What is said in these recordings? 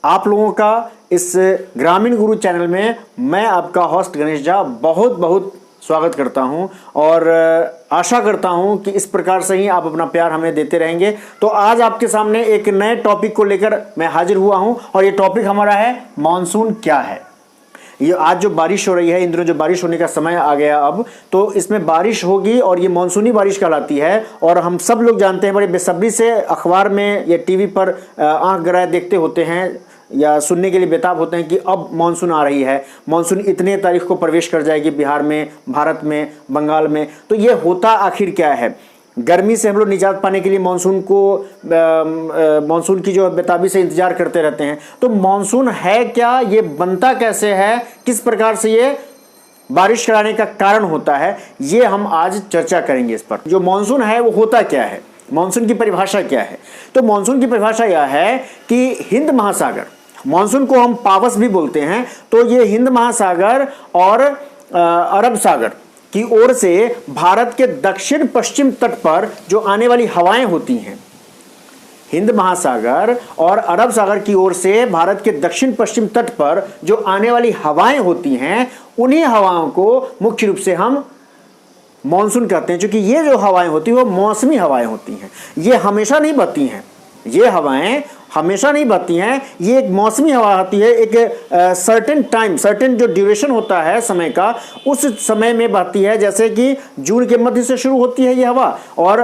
आप लोगों का इस ग्रामीण गुरु चैनल में मैं आपका होस्ट गणेश झा बहुत बहुत स्वागत करता हूं और आशा करता हूं कि इस प्रकार से ही आप अपना प्यार हमें देते रहेंगे। तो आज आपके सामने एक नए टॉपिक को लेकर मैं हाजिर हुआ हूं और ये टॉपिक हमारा है मॉनसून क्या है। ये आज जो बारिश हो रही है, इन दिनों जो बारिश होने का समय आ गया अब, तो इसमें बारिश होगी और ये मानसूनी बारिश कहलाती है। और हम सब लोग जानते हैं, बड़े बेसब्री से अखबार में या टीवी पर आंख गड़ाए देखते होते हैं या सुनने के लिए बेताब होते हैं कि अब मानसून आ रही है, मानसून इतने तारीख को प्रवेश कर जाएगी बिहार में, भारत में, बंगाल में। तो ये होता आखिर क्या है? गर्मी से हम लोग निजात पाने के लिए मानसून की जो बेताबी से इंतजार करते रहते हैं। तो मानसून है क्या, ये बनता कैसे है, किस प्रकार से ये बारिश कराने का कारण होता है, ये हम आज चर्चा करेंगे इस पर। जो मानसून है वो होता क्या है, मानसून की परिभाषा क्या है? तो मानसून की परिभाषा यह है कि हिंद महासागर, मानसून को हम पावस भी बोलते हैं, तो ये हिंद महासागर और अरब सागर की ओर से भारत के दक्षिण पश्चिम तट पर जो आने वाली हवाएं होती हैं, हिंद महासागर और अरब सागर की ओर से भारत के दक्षिण पश्चिम तट पर जो आने वाली हवाएं होती हैं, उन्हीं हवाओं को मुख्य रूप से हम मॉनसून कहते हैं। क्योंकि ये जो हवाएं होती हैं वो मौसमी हवाएं होती हैं, ये हमेशा नहीं बहती हैं, ये हवाएं हमेशा नहीं बहती हैं, ये एक मौसमी हवा होती है। एक सर्टेन टाइम, सर्टेन जो ड्यूरेशन होता है समय का, उस समय में बहती है। जैसे कि जून के मध्य से शुरू होती है ये हवा और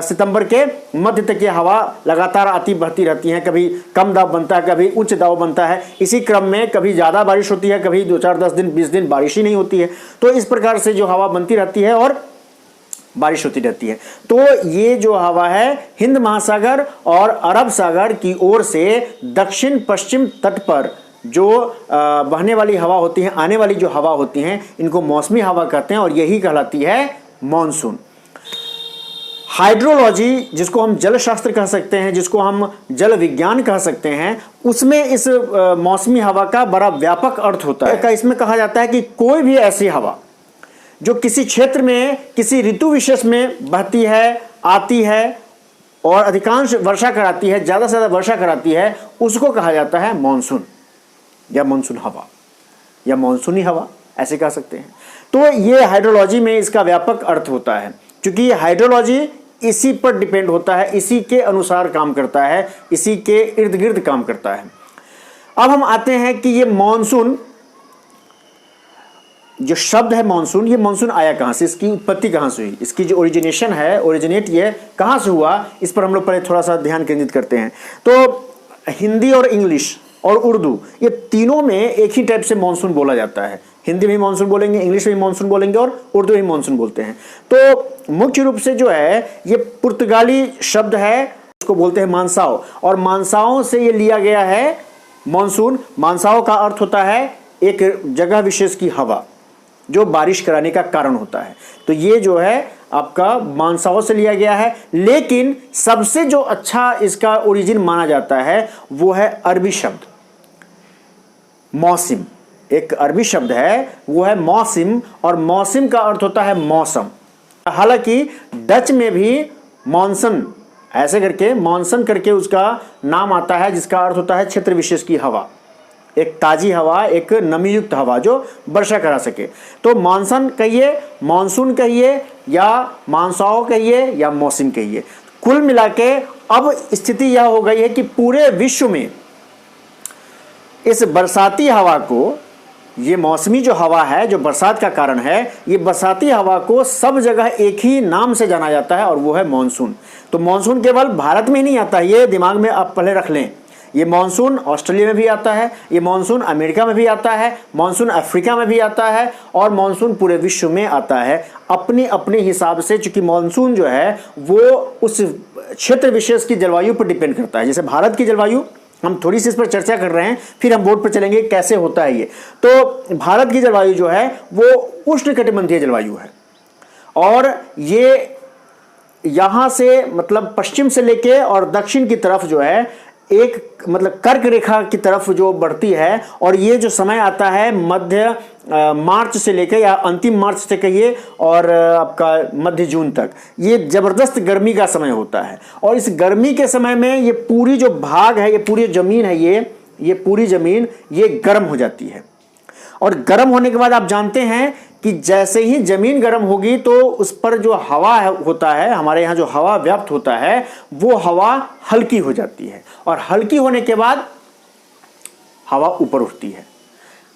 सितंबर के मध्य तक ये हवा लगातार आती बहती रहती है। कभी कम दाब बनता है, कभी उच्च दाब बनता है। इसी क्रम में कभी ज़्यादा बारिश होती है, कभी 2-4 10 दिन 20 दिन बारिश ही नहीं होती है। तो इस प्रकार से जो हवा बनती रहती है और बारिश होती रहती है। तो ये जो हवा है हिंद महासागर और अरब सागर की ओर से दक्षिण पश्चिम तट पर जो बहने वाली हवा होती है, आने वाली जो हवा होती हैं, इनको मौसमी हवा कहते हैं और यही कहलाती है मॉनसून। हाइड्रोलॉजी, जिसको हम जल शास्त्र कह सकते हैं, जिसको हम जल विज्ञान कह सकते हैं, उसमें इस मौसमी हवा का बड़ा व्यापक अर्थ होता है। इसमें कहा जाता है कि कोई भी ऐसी हवा जो किसी क्षेत्र में किसी ऋतु विशेष में बहती है, आती है और अधिकांश वर्षा कराती है, ज़्यादा से ज़्यादा वर्षा कराती है, उसको कहा जाता है मॉनसून या मॉनसून हवा या मॉनसूनी हवा, ऐसे कह सकते हैं। तो ये हाइड्रोलॉजी में इसका व्यापक अर्थ होता है, क्योंकि हाइड्रोलॉजी इसी पर डिपेंड होता है, इसी के अनुसार काम करता है, इसी के इर्द गिर्द काम करता है। अब हम आते हैं कि ये मॉनसून, जो शब्द है मॉनसून, ये मॉनसून आया कहाँ से, इसकी उत्पत्ति कहाँ से हुई, इसकी जो ओरिजिनेशन है, ओरिजिनेट ये कहाँ से हुआ, इस पर हम लोग पहले थोड़ा सा ध्यान केंद्रित करते हैं। तो हिंदी और इंग्लिश और उर्दू, ये तीनों में एक ही टाइप से मॉनसून बोला जाता है। हिंदी में मॉनसून बोलेंगे, इंग्लिश में मॉनसून बोलेंगे और उर्दू में मॉनसून बोलते हैं। तो मुख्य रूप से जो है ये पुर्तगाली शब्द है, उसको बोलते हैं मानसाओ, और मानसाओं से ये लिया गया है मॉनसून। मानसाओ का अर्थ होता है एक जगह विशेष की हवा जो बारिश कराने का कारण होता है। तो ये जो है आपका मानसाओं से लिया गया है। लेकिन सबसे जो अच्छा इसका ओरिजिन माना जाता है वो है अरबी शब्द मौसम। एक अरबी शब्द है वो है मौसम, और मौसम का अर्थ होता है मौसम। हालांकि डच में भी मॉनसन, ऐसे करके मॉनसन करके उसका नाम आता है, जिसका अर्थ होता है क्षेत्र विशेष की हवा, एक ताजी हवा, एक नमी युक्त हवा जो वर्षा करा सके। तो मॉनसन कहिए, मॉनसून कहिए, या मानसाओ कहिए, या मौसम कहिए। कुल मिला के अब स्थिति यह हो गई है कि पूरे विश्व में इस बरसाती हवा को, ये मौसमी जो हवा है जो बरसात का कारण है, ये बरसाती हवा को सब जगह एक ही नाम से जाना जाता है और वो है मॉनसून। तो मॉनसून केवल भारत में ही नहीं आता है, ये दिमाग में आप पहले रख लें। ये मॉनसून ऑस्ट्रेलिया में भी आता है, ये मॉनसून अमेरिका में भी आता है, मॉनसून अफ्रीका में भी आता है, और मॉनसून पूरे विश्व में आता है अपने अपने हिसाब से। चूंकि मॉनसून जो है वो उस क्षेत्र विशेष की जलवायु पर डिपेंड करता है। जैसे भारत की जलवायु, हम थोड़ी सी इस पर चर्चा कर रहे हैं, फिर हम बोर्ड पर चलेंगे कैसे होता है ये। तो भारत की जलवायु जो है वो उष्णकटिबंधीय जलवायु है, और ये यहाँ से मतलब पश्चिम से लेके और दक्षिण की तरफ जो है एक मतलब कर्क रेखा की तरफ जो बढ़ती है, और ये जो समय आता है मध्य मार्च से लेकर या अंतिम मार्च से कहिए और आपका मध्य जून तक, ये ज़बरदस्त गर्मी का समय होता है। और इस गर्मी के समय में ये पूरी जो भाग है, ये पूरी ज़मीन है, ये पूरी ज़मीन ये गर्म हो जाती है। और गर्म होने के बाद आप जानते हैं कि जैसे ही ज़मीन गर्म होगी तो उस पर जो हवा होता है, हमारे यहाँ जो हवा व्याप्त होता है, वो हवा हल्की हो जाती है। और हल्की होने के बाद हवा ऊपर उठती है।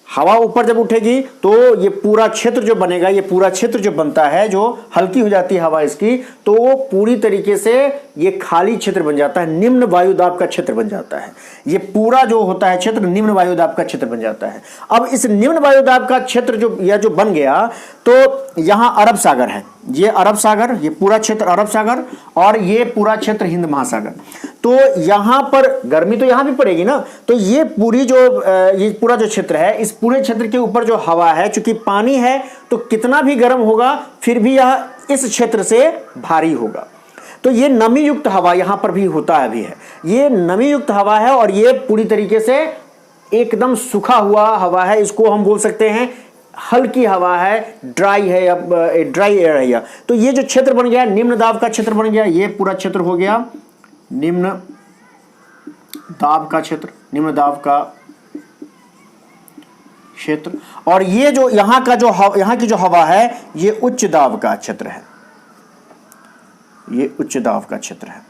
हवा ऊपर जब उठेगी तो ये पूरा क्षेत्र जो बनेगा, ये पूरा क्षेत्र जो बनता है, जो हल्की हो जाती है हवा इसकी, तो वो पूरी तरीके से ये खाली क्षेत्र बन जाता है, निम्न वायुदाब का क्षेत्र बन जाता है। ये पूरा जो होता है क्षेत्र निम्न वायुदाब का क्षेत्र बन जाता है। अब इस निम्न वायुदाब का क्षेत्र जो बन गया, तो यहाँ अरब सागर है, ये अरब सागर, ये पूरा क्षेत्र अरब सागर, और ये पूरा क्षेत्र हिंद महासागर। तो यहाँ पर गर्मी तो यहाँ भी पड़ेगी ना, तो ये पूरा जो क्षेत्र है, इस पूरे क्षेत्र के ऊपर जो हवा है, चूंकि पानी है तो कितना भी गर्म होगा फिर भी यह इस क्षेत्र से भारी होगा। तो ये नमी युक्त हवा यहाँ पर भी होता है, ये नमी युक्त हवा है, और ये पूरी तरीके से एकदम सूखा हुआ हवा है। इसको हम बोल सकते हैं हल्की हवा है, ड्राई है, अब ड्राई एयर है। तो ये जो क्षेत्र बन गया, निम्न दाब का क्षेत्र बन गया, ये पूरा क्षेत्र हो गया निम्न दाब का क्षेत्र, निम्न दाब का क्षेत्र। और ये जो यहाँ की जो हवा है, ये उच्च दाब का क्षेत्र है, ये उच्च दाब का क्षेत्र है।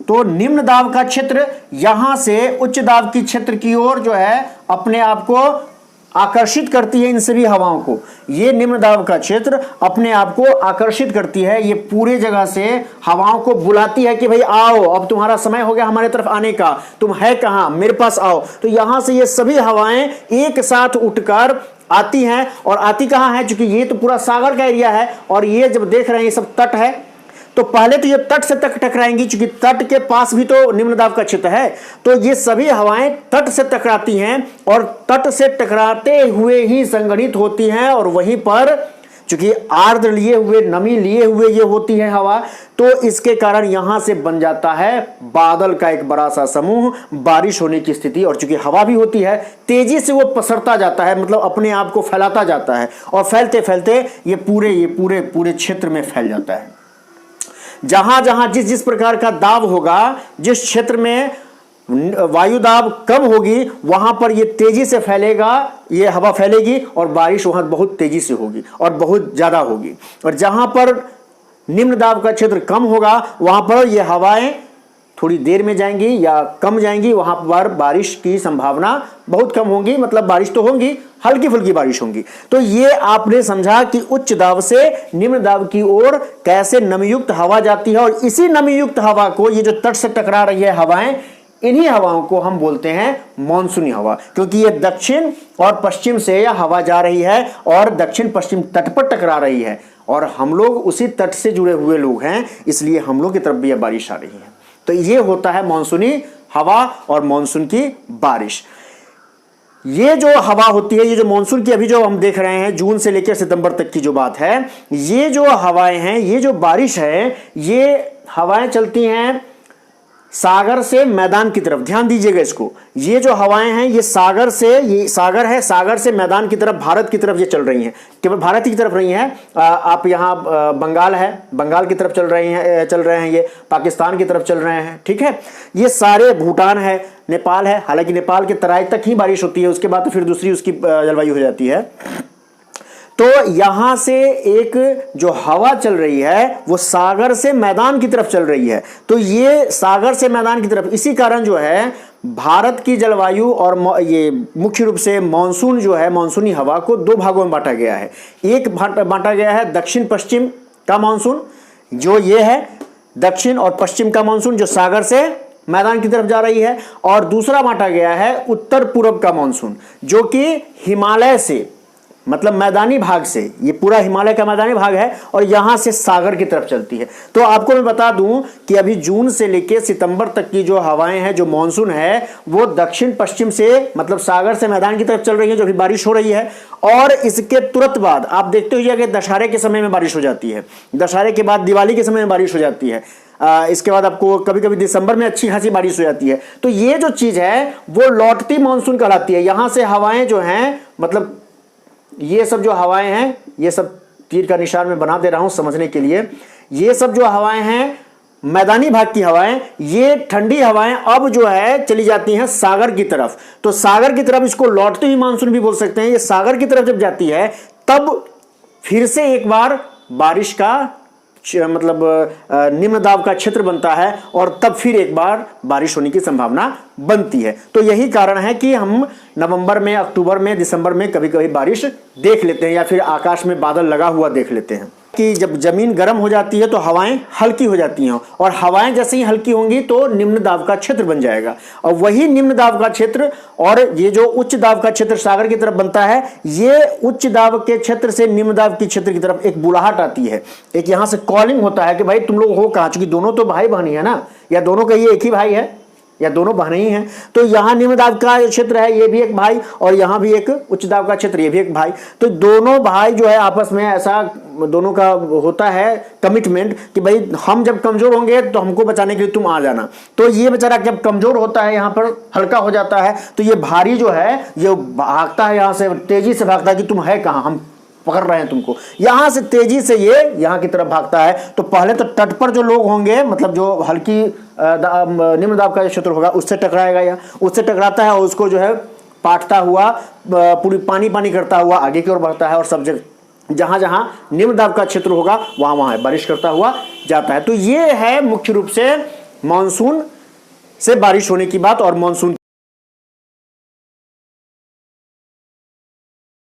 तो निम्न दाब का क्षेत्र यहां से उच्च दाब की क्षेत्र की ओर जो है अपने आप को आकर्षित करती है, इन सभी हवाओं को। ये निम्न दाब का क्षेत्र अपने आप को आकर्षित करती है, ये पूरे जगह से हवाओं को बुलाती है कि भाई आओ, अब तुम्हारा समय हो गया हमारे तरफ आने का, तुम है कहां, मेरे पास आओ। तो यहां से ये सभी हवाएं एक साथ उठकर आती हैं, और आती कहां है, क्योंकि ये तो पूरा सागर का एरिया है, और ये जब देख रहे हैं ये सब तट है, तो पहले तो ये तट से तक टकराएंगी, क्योंकि तट के पास भी तो निम्न दाब का क्षेत्र है। तो ये सभी हवाएं तट से टकराती हैं, और तट से टकराते हुए ही संगठित होती हैं, और वहीं पर चूंकि आर्द्र लिए हुए, नमी लिए हुए ये होती है हवा, तो इसके कारण यहां से बन जाता है बादल का एक बड़ा सा समूह, बारिश होने की स्थिति। और चूंकि हवा भी होती है, तेजी से वो पसरता जाता है, मतलब अपने आप को फैलाता जाता है, और फैलते फैलते ये पूरे क्षेत्र में फैल जाता है। जहां जहां जिस प्रकार का दाब होगा, जिस क्षेत्र में वायु दाब कम होगी, वहां पर ये तेजी से फैलेगा, ये हवा फैलेगी, और बारिश वहां बहुत तेजी से होगी और बहुत ज्यादा होगी। और जहां पर निम्न दाब का क्षेत्र कम होगा, वहां पर ये हवाएं थोड़ी देर में जाएंगी या कम जाएंगी, वहां पर बारिश की संभावना बहुत कम होगी, मतलब बारिश तो होगी, हल्की फुल्की बारिश होगी। तो ये आपने समझा कि उच्च दाब से निम्न दाब की ओर कैसे नमीयुक्त हवा जाती है, और इसी नमीयुक्त हवा को, ये जो तट से टकरा रही है हवाएं, इन्हीं हवाओं को हम बोलते हैं मॉनसूनी हवा, क्योंकि ये दक्षिण और पश्चिम से यह हवा जा रही है और दक्षिण पश्चिम तट पर टकरा रही है, और हम लोग उसी तट से जुड़े हुए लोग हैं, इसलिए हम लोग की तरफ भी यह बारिश आ रही है। तो ये होता है मॉनसूनी हवा और मॉनसून की बारिश। ये जो हवा होती है, ये जो मॉनसून की अभी जो हम देख रहे हैं, जून से लेकर सितंबर तक की जो बात है, ये जो हवाएं हैं, ये जो बारिश है, ये हवाएं चलती हैं सागर से मैदान की तरफ। ध्यान दीजिएगा इसको, ये जो हवाएं हैं ये सागर से, ये सागर है, सागर से मैदान की तरफ, भारत की तरफ ये चल रही हैं। केवल भारत की तरफ नहीं है, आप यहाँ बंगाल है, बंगाल की तरफ चल रहे हैं, ये पाकिस्तान की तरफ चल रहे हैं, ठीक है। ये सारे, भूटान है, नेपाल है, हालांकि नेपाल के तराई तक ही बारिश होती है, उसके बाद तो फिर दूसरी उसकी जलवायु हो जाती है। तो यहां से एक जो हवा चल रही है वो सागर से मैदान की तरफ चल रही है। तो ये सागर से मैदान की तरफ, इसी कारण जो है भारत की जलवायु और ये मुख्य रूप से मॉनसून जो है, मॉनसूनी हवा को दो भागों में बांटा गया है। एक बांटा गया है दक्षिण पश्चिम का मॉनसून, जो ये है दक्षिण और पश्चिम का मॉनसून, जो सागर से मैदान की तरफ जा रही है, और दूसरा बांटा गया है उत्तर पूर्व का मॉनसून, जो कि हिमालय से, मतलब मैदानी भाग से, ये पूरा हिमालय का मैदानी भाग है, और यहां से सागर की तरफ चलती है। तो आपको मैं बता दूं कि अभी जून से लेकर सितंबर तक की जो हवाएं हैं, जो मॉनसून है, वो दक्षिण पश्चिम से, मतलब सागर से मैदान की तरफ चल रही है, जो भी बारिश हो रही है। और इसके तुरंत बाद आप देखते हुए कि दशहरे के समय में बारिश हो जाती है, दशहरे के बाद दिवाली के समय में बारिश हो जाती है, इसके बाद आपको कभी कभी दिसंबर में अच्छी खासी बारिश हो जाती है। तो ये जो चीज है वो लौटती मानसून कहलाती है। यहां से हवाएं जो हैं, मतलब ये सब जो हवाएं हैं, ये सब तीर का निशान में बना दे रहा हूं समझने के लिए, ये सब जो हवाएं हैं मैदानी भाग की हवाएं, ये ठंडी हवाएं अब जो है चली जाती हैं सागर की तरफ। तो सागर की तरफ इसको लौटते हुए मानसून भी बोल सकते हैं। ये सागर की तरफ जब जाती है तब फिर से एक बार बारिश का मतलब निम्न दाब का क्षेत्र बनता है और तब फिर एक बार बारिश होने की संभावना बनती है। तो यही कारण है कि हम नवंबर में, अक्टूबर में, दिसंबर में कभी कभी बारिश देख लेते हैं या फिर आकाश में बादल लगा हुआ देख लेते हैं कि जब जमीन गर्म हो जाती है तो हवाएं हल्की हो जाती हैं और हवाएं जैसे ही हल्की होंगी तो निम्न दाब का क्षेत्र बन जाएगा और वही निम्न दाब का क्षेत्र और ये जो उच्च दाब का क्षेत्र सागर की तरफ बनता है, ये उच्च दाब के क्षेत्र से निम्न दाब के क्षेत्र की तरफ एक बुलाहट आती है, एक यहां से कॉलिंग होता है कि भाई तुम लोग हो कहां, चूंकि दोनों तो भाई बहन ही है ना, या दोनों का ये एक ही भाई है या दोनों बहनें ही हैं। तो यहाँ निम्न दाब का क्षेत्र है, ये भी एक भाई, और यहाँ भी एक उच्च दाब का क्षेत्र, ये भी एक भाई। तो दोनों भाई जो है आपस में ऐसा दोनों का होता है कमिटमेंट कि भाई हम जब कमजोर होंगे तो हमको बचाने के लिए तुम आ जाना। तो ये बेचारा जब कमजोर होता है यहाँ पर हल्का हो जाता है, तो ये भारी जो है ये भागता है, यहाँ से तेजी से भागता है कि तुम है कहाँ, हम पकड़ रहे हैं तुमको। यहां से तेजी से ये यहां की तरफ भागता है। तो पहले तो तट पर जो लोग होंगे, मतलब जो हल्की निम्न दाब का क्षेत्र होगा उससे टकराएगा, या उससे टकराता है और उसको जो है पाटता हुआ पूरी पानी पानी करता हुआ आगे की ओर बढ़ता है और सब जगह जहां जहां निम्न दाब का क्षेत्र होगा वहां वहां बारिश करता हुआ जाता है। तो ये है मुख्य रूप से मानसून से बारिश होने की बात और मानसून